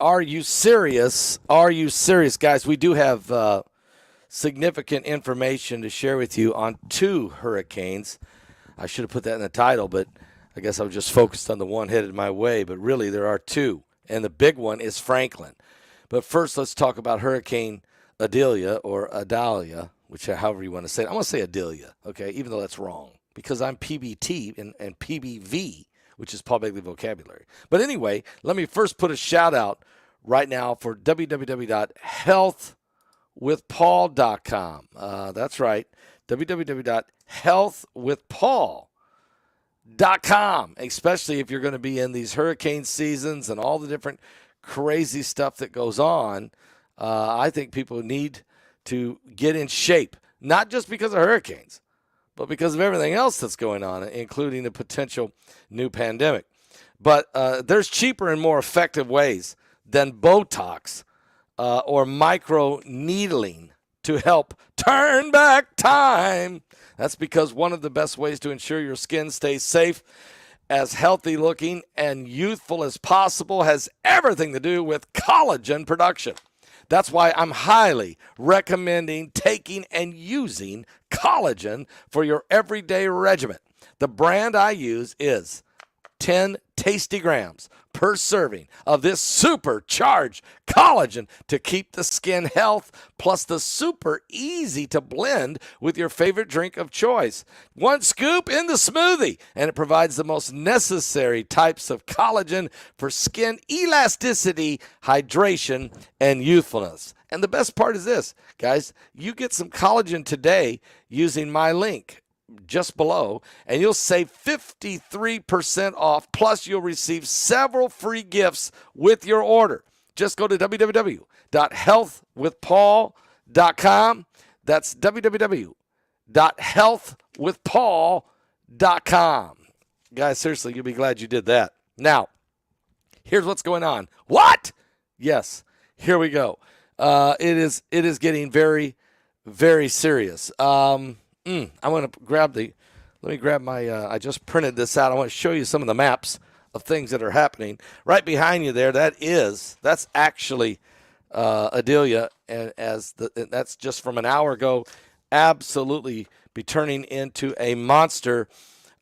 Are you serious? Are you serious, guys? We do have significant information to share with you on two hurricanes. I should have put that in the title, but I guess I was just focused on the one headed my way. But really, there are two, and the big one is Franklin. But first, let's talk about Hurricane Adelia or Idalia, which however you want to say it. I'm going to say Adelia, okay, even though that's wrong because I'm PBT and PBV, which is Paul Begley vocabulary. But anyway, let me first put a shout out right now for www.healthwithpaul.com. That's right, www.healthwithpaul.com, especially if you're going to be in these hurricane seasons and all the different crazy stuff that goes on. I think people need to get in shape, not just because of hurricanes, but because of everything else that's going on, including the potential new pandemic. But there's cheaper and more effective ways than Botox or micro needling to help turn back time. That's because one of the best ways to ensure your skin stays safe, as healthy looking and youthful as possible has everything to do with collagen production. That's why I'm highly recommending taking and using collagen for your everyday regimen. The brand I use is 10 tasty grams per serving of this supercharged collagen to keep the skin health, plus the super easy to blend with your favorite drink of choice. One scoop in the smoothie, and it provides the most necessary types of collagen for skin elasticity, hydration, and youthfulness. And the best part is this, guys, you get some collagen today using my link just below, and you'll save 53% off, plus you'll receive several free gifts with your order. Just go to www.healthwithpaul.com. That's www.healthwithpaul.com. Guys, seriously, you'll be glad you did that. Now, here's what's going on. What? Yes, here we go. It is getting very, very serious. I want to let me grab my, I just printed this out. I want to show you some of the maps of things that are happening. Right behind you there, that's actually Adelia, and that's just from an hour ago, absolutely be turning into a monster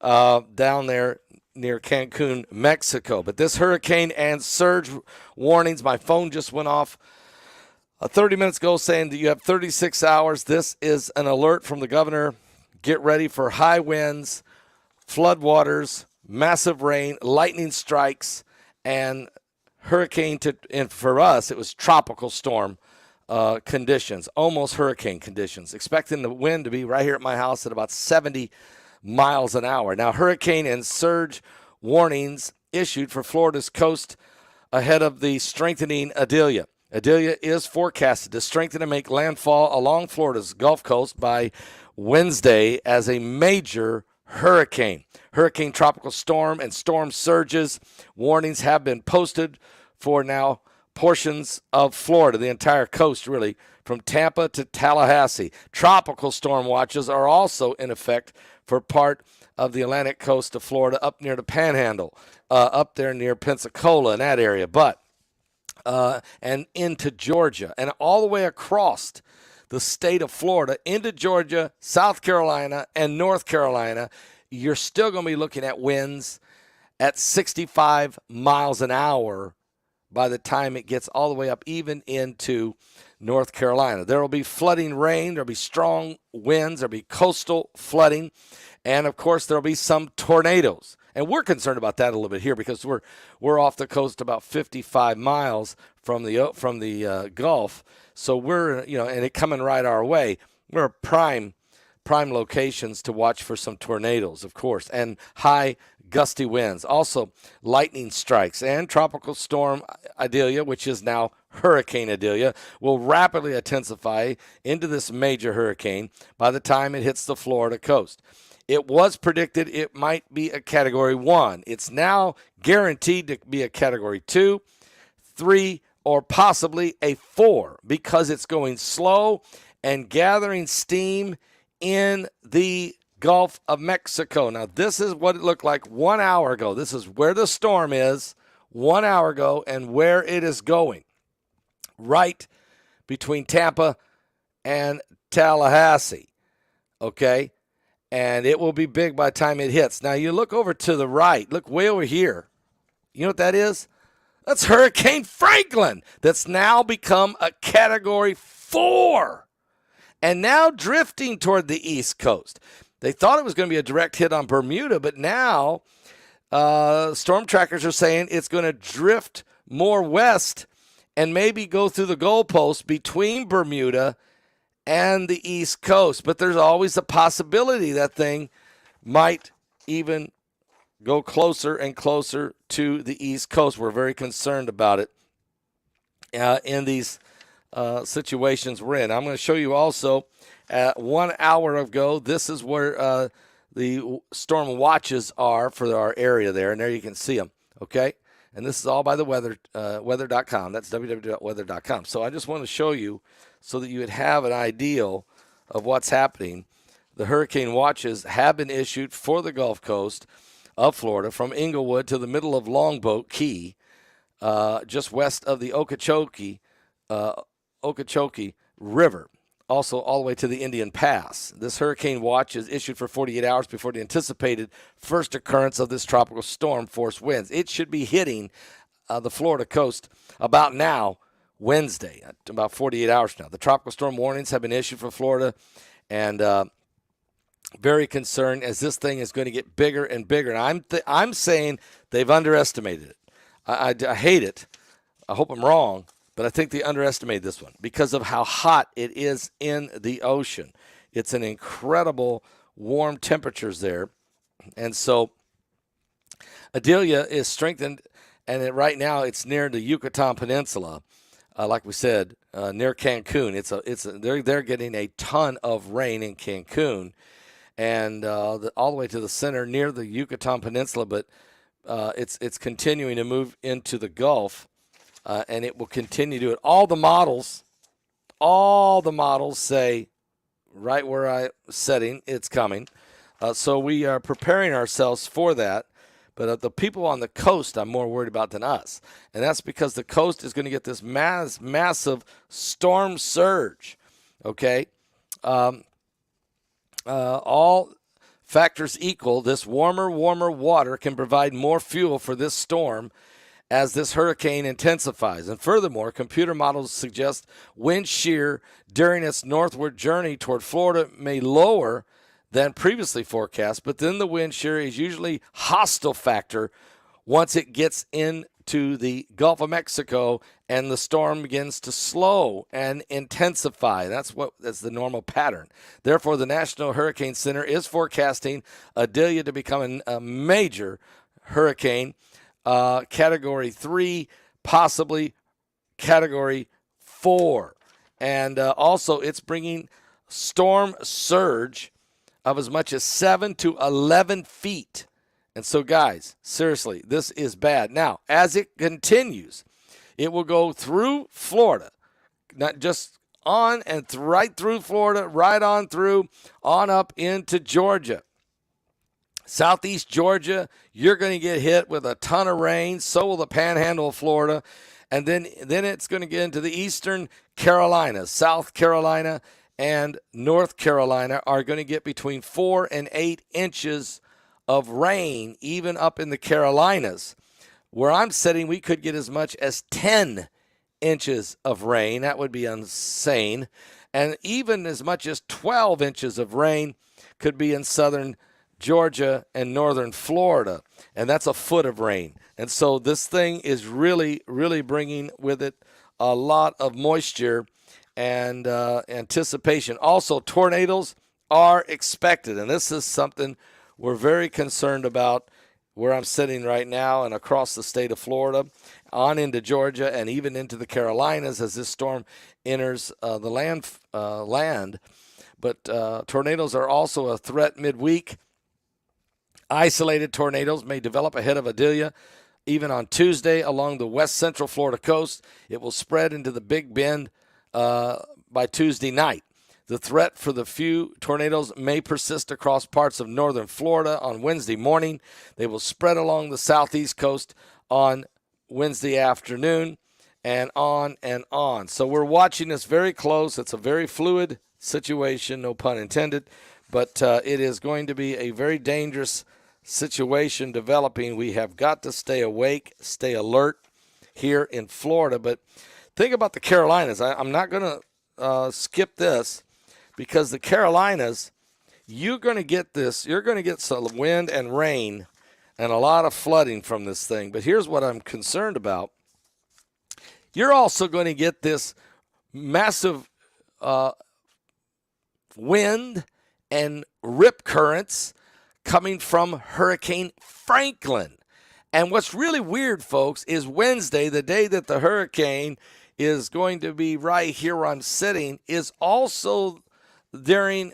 down there near Cancun, Mexico. But this hurricane and surge warnings, my phone just went off 30 minutes ago saying that you have 36 hours. This is an alert from the governor. Get ready for high winds, floodwaters, massive rain, lightning strikes, and and for us, it was tropical storm conditions, almost hurricane conditions. Expecting the wind to be right here at my house at about 70 miles an hour. Now, hurricane and surge warnings issued for Florida's coast ahead of the strengthening Adelia. Adelia is forecasted to strengthen and make landfall along Florida's Gulf Coast by Wednesday as a major hurricane. Hurricane tropical storm and storm surges warnings have been posted for now portions of Florida, the entire coast really, from Tampa to Tallahassee. Tropical storm watches are also in effect for part of the Atlantic coast of Florida up near the Panhandle, up there near Pensacola in that area. But and into Georgia, and all the way across the state of Florida, into Georgia, South Carolina, and North Carolina, you're still going to be looking at winds at 65 miles an hour by the time it gets all the way up even into North Carolina. There will be flooding rain, there will be strong winds, there will be coastal flooding, and of course there will be some tornadoes. And we're concerned about that a little bit here because we're off the coast about 55 miles from the Gulf. So we're, and it coming right our way. We're prime locations to watch for some tornadoes, of course, and high gusty winds. Also, lightning strikes and tropical storm Adelia, which is now Hurricane Adelia, will rapidly intensify into this major hurricane by the time it hits the Florida coast. It was predicted it might be a Category 1. It's now guaranteed to be a Category 2, 3, or possibly a 4 because it's going slow and gathering steam in the Gulf of Mexico. Now, this is what it looked like 1 hour ago. This is where the storm is 1 hour ago and where it is going. Right between Tampa and Tallahassee, okay? And it will be big by the time it hits. Now, you look over to the right. Look way over here. You know what that is? That's Hurricane Franklin that's now become a Category 4 and now drifting toward the East Coast. They thought it was going to be a direct hit on Bermuda, but now storm trackers are saying it's going to drift more west and maybe go through the goalpost between Bermuda and the East Coast. But there's always a possibility that thing might even go closer and closer to the East Coast. We're very concerned about it in these situations we're in. I'm going to show you also at 1 hour ago, this is where the storm watches are for our area there, and there you can see them, okay? And this is all by the weather.com. That's www.weather.com. So I just want to show you so that you would have an idea of what's happening. The hurricane watches have been issued for the Gulf Coast of Florida from Inglewood to the middle of Longboat Key, just west of the Okeechobee River, also all the way to the Indian Pass. This hurricane watch is issued for 48 hours before the anticipated first occurrence of this tropical storm force winds. It should be hitting the Florida coast about now, Wednesday, about 48 hours from now. The tropical storm warnings have been issued for Florida, and very concerned as this thing is going to get bigger and bigger. And I'm saying they've underestimated it. I hate it. I hope I'm wrong, but I think they underestimated this one because of how hot it is in the ocean. It's an incredible warm temperatures there. And so Adelia is strengthened, and right now it's near the Yucatan Peninsula, like we said, near Cancun. They're getting a ton of rain in Cancun, and all the way to the center near the Yucatan Peninsula, but it's continuing to move into the Gulf, and it will continue to it. All the models say right where I'm setting, it's coming. So we are preparing ourselves for that. But the people on the coast I'm more worried about than us. And that's because the coast is going to get this massive storm surge, okay? All factors equal, this warmer water can provide more fuel for this storm as this hurricane intensifies. And furthermore, computer models suggest wind shear during its northward journey toward Florida may lower than previously forecast, but then the wind shear is usually hostile factor once it gets into the Gulf of Mexico and the storm begins to slow and intensify. That's the normal pattern. Therefore, the National Hurricane Center is forecasting Adelia to become a major hurricane, Category 3, possibly Category 4. And also, it's bringing storm surge of as much as 7 to 11 feet. And so, guys, seriously, this is bad. Now, as it continues, it will go through Florida, not just on and right through Florida, right on through, on up into Georgia. Southeast Georgia, you're going to get hit with a ton of rain. So will the panhandle of Florida. And then it's going to get into the eastern Carolinas, South Carolina, and North Carolina are going to get between 4 and 8 inches of rain, even up in the Carolinas. Where I'm sitting, we could get as much as 10 inches of rain. That would be insane. And even as much as 12 inches of rain could be in southern Georgia and northern Florida. And that's a foot of rain. And so this thing is really, really bringing with it a lot of moisture and anticipation. Also, tornadoes are expected, and this is something we're very concerned about where I'm sitting right now and across the state of Florida, on into Georgia, and even into the Carolinas as this storm enters the land. But tornadoes are also a threat midweek. Isolated tornadoes may develop ahead of Adelia. Even on Tuesday along the west central Florida coast, it will spread into the Big Bend by Tuesday night. The threat for the few tornadoes may persist across parts of northern Florida on Wednesday morning. They will spread along the southeast coast on Wednesday afternoon, and on and on. So we're watching this very close. It's a very fluid situation, no pun intended, but it is going to be a very dangerous situation developing. We have got to stay awake, stay alert here in Florida. But think about the Carolinas. I'm not going to skip this, because the Carolinas, you're going to get this. You're going to get some wind and rain and a lot of flooding from this thing. But here's what I'm concerned about. You're also going to get this massive wind and rip currents coming from Hurricane Franklin. And what's really weird, folks, is Wednesday, the day that the hurricane is going to be right here where I'm sitting, is also during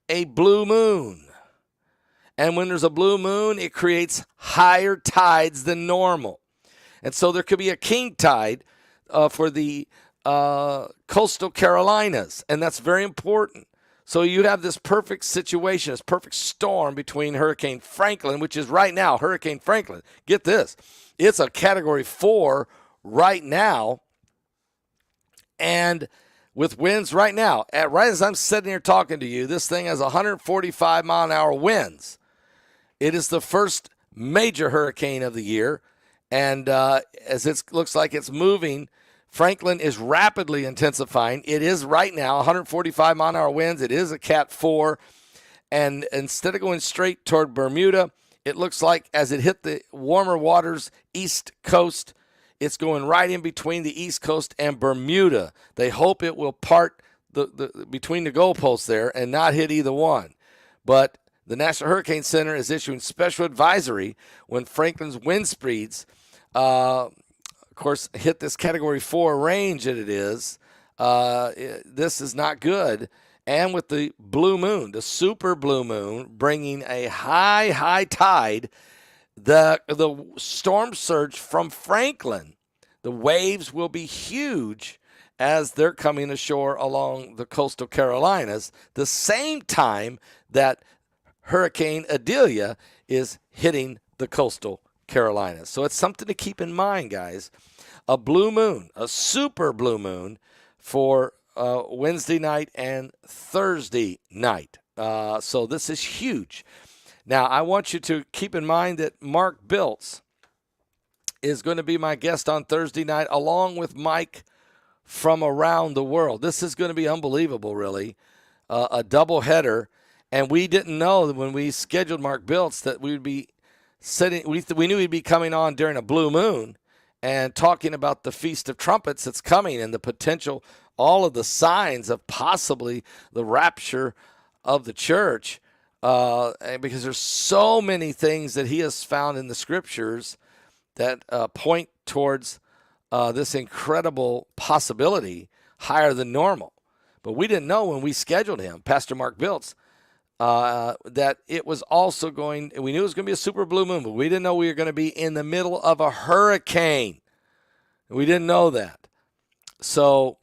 a blue moon. And when there's a blue moon, it creates higher tides than normal. And so there could be a king tide for the coastal Carolinas, and that's very important. So you have this perfect situation, this perfect storm between Hurricane Franklin, which is right now, Hurricane Franklin. Get this. It's a Category 4 right now, and with winds right now, right as I'm sitting here talking to you, this thing has 145-mile-an-hour winds. It is the first major hurricane of the year, and as it looks like it's moving, Franklin is rapidly intensifying. It is right now 145-mile-an-hour winds. It is a Cat 4, and instead of going straight toward Bermuda, it looks like as it hit the warmer waters east coast, it's going right in between the East Coast and Bermuda. They hope it will part the between the goalposts there and not hit either one. But the National Hurricane Center is issuing special advisory when Franklin's wind speeds, of course, hit this Category 4 range that it is. This is not good. And with the blue moon, the super blue moon, bringing a high tide, the storm surge from Franklin, the waves will be huge as they're coming ashore along the coastal Carolinas, the same time that Hurricane Adelia is hitting the coastal Carolinas. So it's something to keep in mind, guys. A blue moon, a super blue moon for Wednesday night and Thursday night. So this is huge. Now, I want you to keep in mind that Mark Biltz is going to be my guest on Thursday night, along with Mike from around the world. This is going to be unbelievable, really. A doubleheader. And we didn't know that when we scheduled Mark Biltz that we would be sitting. We knew he'd be coming on during a blue moon and talking about the Feast of Trumpets that's coming and the potential, all of the signs of possibly the rapture of the church. Because there's so many things that he has found in the scriptures that point towards this incredible possibility higher than normal. But we didn't know when we scheduled him, Pastor Mark Biltz, that it was also going, we knew it was going to be a super blue moon, but we didn't know we were going to be in the middle of a hurricane. We didn't know that. So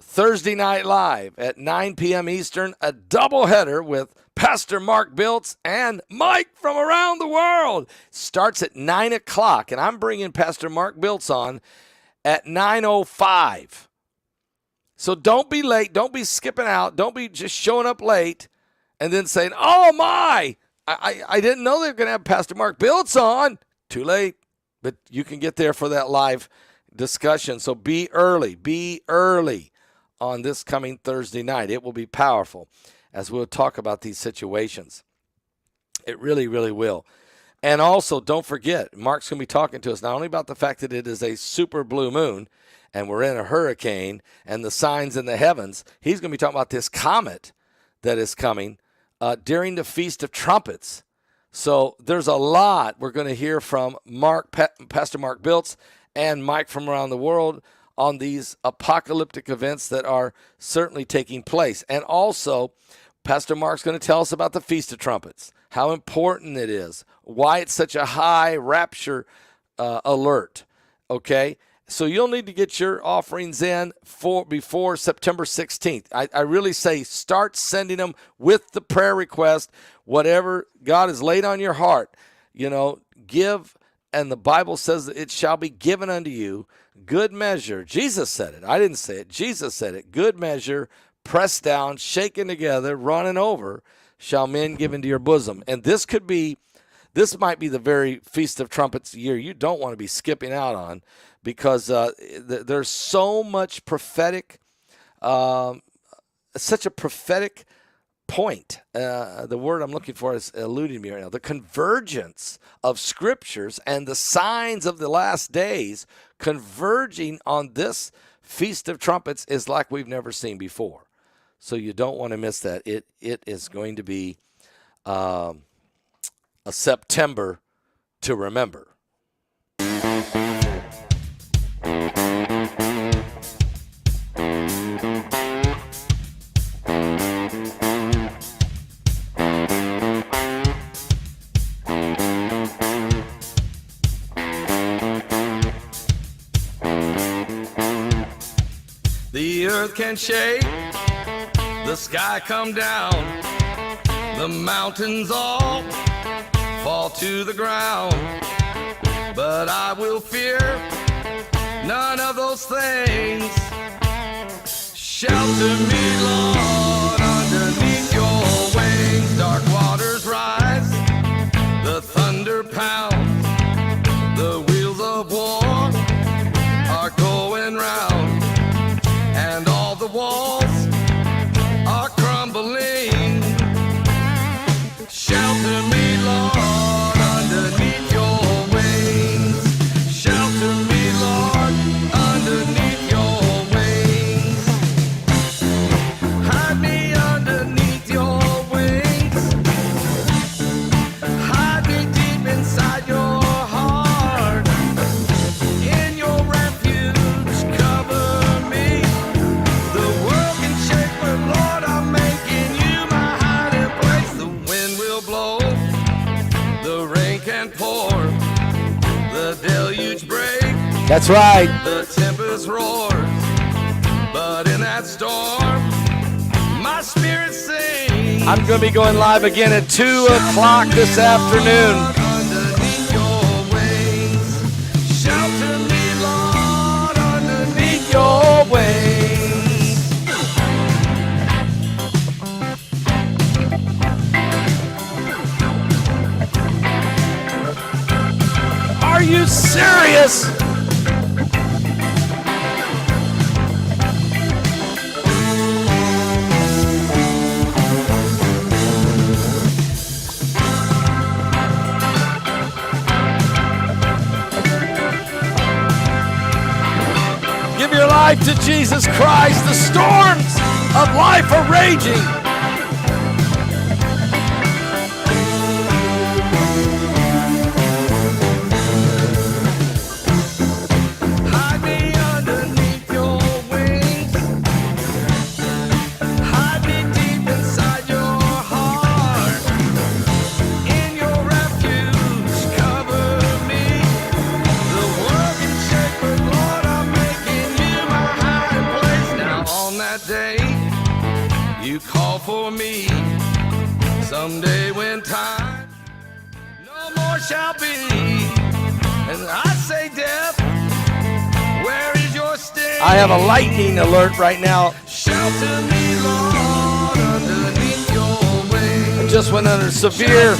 Thursday Night Live at 9 p.m. Eastern, a doubleheader with Pastor Mark Biltz and Mike from around the world. Starts at 9 o'clock, and I'm bringing Pastor Mark Biltz on at 9:05. So don't be late. Don't be skipping out. Don't be just showing up late and then saying, oh, my, I didn't know they were going to have Pastor Mark Biltz on. Too late, but you can get there for that live discussion. So be early on this coming Thursday night. It will be powerful as we'll talk about these situations. It really, really will. And also, don't forget, Mark's going to be talking to us not only about the fact that it is a super blue moon and we're in a hurricane and the signs in the heavens. He's going to be talking about this comet that is coming during the Feast of Trumpets. So there's a lot we're going to hear from Pastor Mark Biltz and Mike from around the world on these apocalyptic events that are certainly taking place. And also, Pastor Mark's going to tell us about the Feast of Trumpets, how important it is, why it's such a high rapture alert, okay? So you'll need to get your offerings in before September 16th. I really say start sending them with the prayer request, whatever God has laid on your heart. You know, give And the Bible says that it shall be given unto you, good measure. Jesus said it. I didn't say it. Jesus said it. Good measure, pressed down, shaken together, running over, shall men give into your bosom. And this might be the very Feast of Trumpets year you don't want to be skipping out on, because there's so much prophetic, such a prophetic point. The word I'm looking for is eluding me right now. The convergence of scriptures and the signs of the last days converging on this Feast of Trumpets is like we've never seen before. So you don't want to miss that. It is going to be a September to remember. The earth can shake, the sky come down, the mountains all fall to the ground. But I will fear none of those things. Shelter me, Lord, underneath your wings. Dark waters rise, the thunder pounds, the wheels of war are going round, and all the walls are crumbling. Shelter me, Lord, underneath your wings. Shelter me, Lord, underneath your wings. Hide me underneath your wings. Hide me deep inside your heart. In your refuge, cover me. The world can shake, but Lord, I'm making you my hiding place. The wind will blow, the rain can pour, the deluge break, That's right. the tempest roars. But in that storm, my spirit sings. I'm going to be going live again at 2 o'clock this afternoon. Underneath your wings. Shelter me, Lord, underneath your wings. Are you serious? Give your life to Jesus Christ. The storms of life are raging. Hide me underneath your wings. Hide me deep inside your heart. In your refuge, cover me. The world can shake, but Lord, I'm making you my hiding place. Now on that day, you call for me. Someday when time no more shall be, and I say, death, where is your sting? I have a lightning alert right now. Shelter me, Lord, underneath your wings. I just went under severe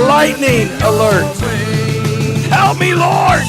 lightning alert. Help me, Lord.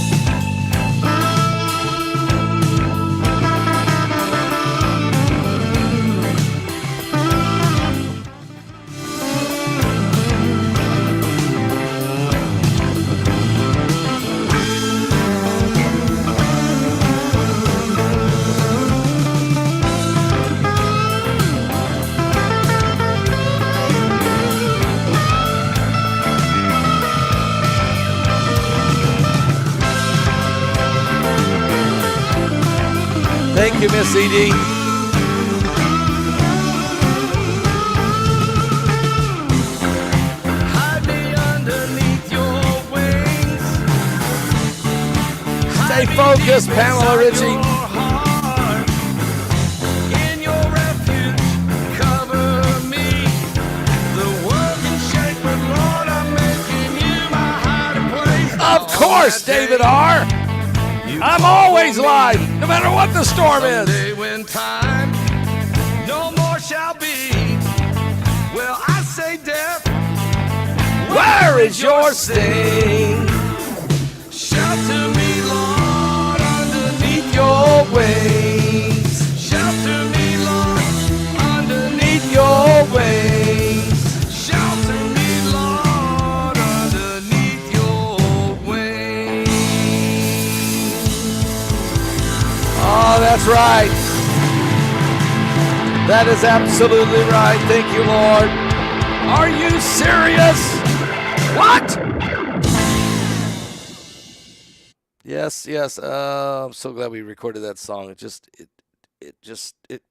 Thank you, Miss Edie. Hide me underneath your wings. Stay focused, Pamela Ritchie. In your refuge, cover me. The world can shake, but Lord, I'm making you my hiding place. course, David R. I'm always live, no matter what the storm is. Someday when time no more shall be, well, I say death, Where is your sting? shelter me, Lord, underneath Your wings, Shelter me, Lord, underneath your wings. Shelter me, Lord, underneath your wings. Oh, that's right. That is absolutely right. Thank you, Lord. Are you serious? What? Yes, yes. I'm so glad we recorded that song. It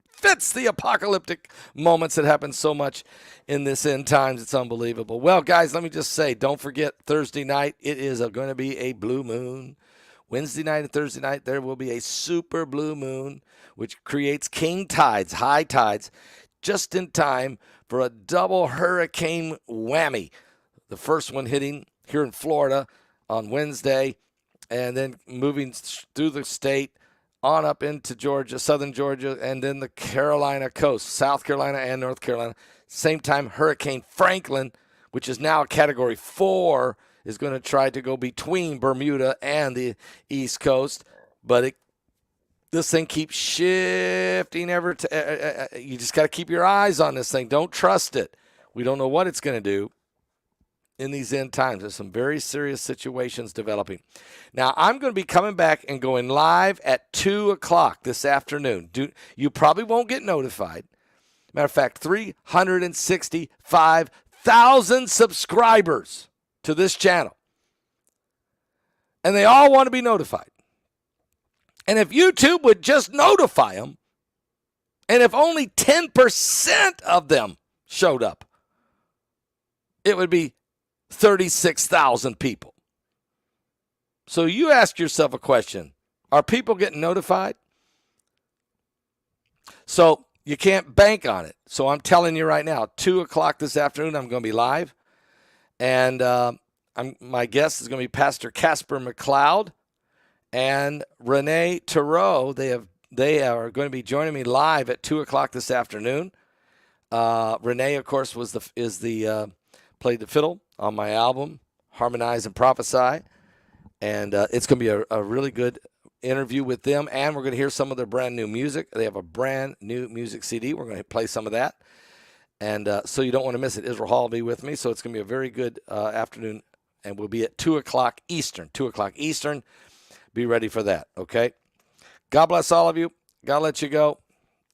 fits the apocalyptic moments that happen so much in this end times. It's unbelievable. Well, guys, let me just say, don't forget Thursday night. It is going to be a blue moon. Wednesday night and Thursday night, there will be a super blue moon, which creates king tides, high tides, just in time for a double hurricane whammy. The first one hitting here in Florida on Wednesday, and then moving through the state on up into Georgia, southern Georgia, and then the Carolina coast, South Carolina and North Carolina. Same time, Hurricane Franklin, which is now a Category 4, is going to try to go between Bermuda and the East Coast. But this thing keeps shifting you just got to keep your eyes on this thing. Don't trust it. We don't know what it's going to do in these end times. There's some very serious situations developing. Now, I'm going to be coming back and going live at 2 o'clock this afternoon. You probably won't get notified. Matter of fact, 365,000 subscribers to this channel. And they all want to be notified. And if YouTube would just notify them, and if only 10% of them showed up, it would be 36,000 people. So you ask yourself a question. Are people getting notified? So you can't bank on it. So I'm telling you right now, 2 o'clock this afternoon, I'm going to be live. And my guest is going to be Pastor Casper McLeod and Renee Thoreau. They are going to be joining me live at 2 o'clock this afternoon. Renee, of course, played the fiddle on my album, Harmonize and Prophesy. And it's going to be a really good interview with them. And we're going to hear some of their brand new music. They have a brand new music CD. We're going to play some of that. And so you don't want to miss it. Israel Hall will be with me. So it's going to be a very good afternoon. And we'll be at 2 o'clock Eastern. 2 o'clock Eastern. Be ready for that, okay? God bless all of you. God let you go.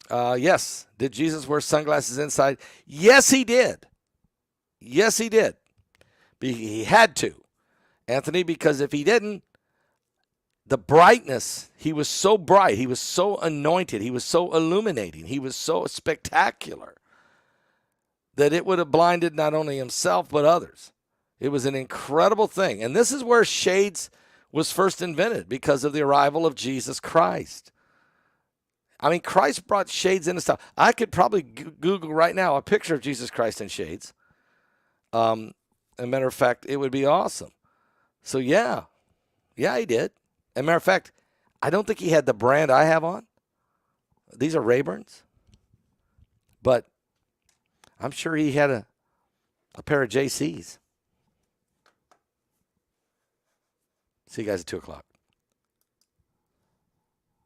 Yes. Did Jesus wear sunglasses inside? Yes, he did. Yes, he did. He had to, Anthony, because if he didn't, the brightness, he was so bright, he was so anointed, he was so illuminating, he was so spectacular that it would have blinded not only himself but others. It was an incredible thing. And this is where shades was first invented, because of the arrival of Jesus Christ. I mean, Christ brought shades into stuff. I could probably Google right now a picture of Jesus Christ in shades. As a matter of fact, it would be awesome. So, yeah, he did. As a matter of fact, I don't think he had the brand I have on. These are Rayburns. But I'm sure he had a pair of JCs. See you guys at 2 o'clock.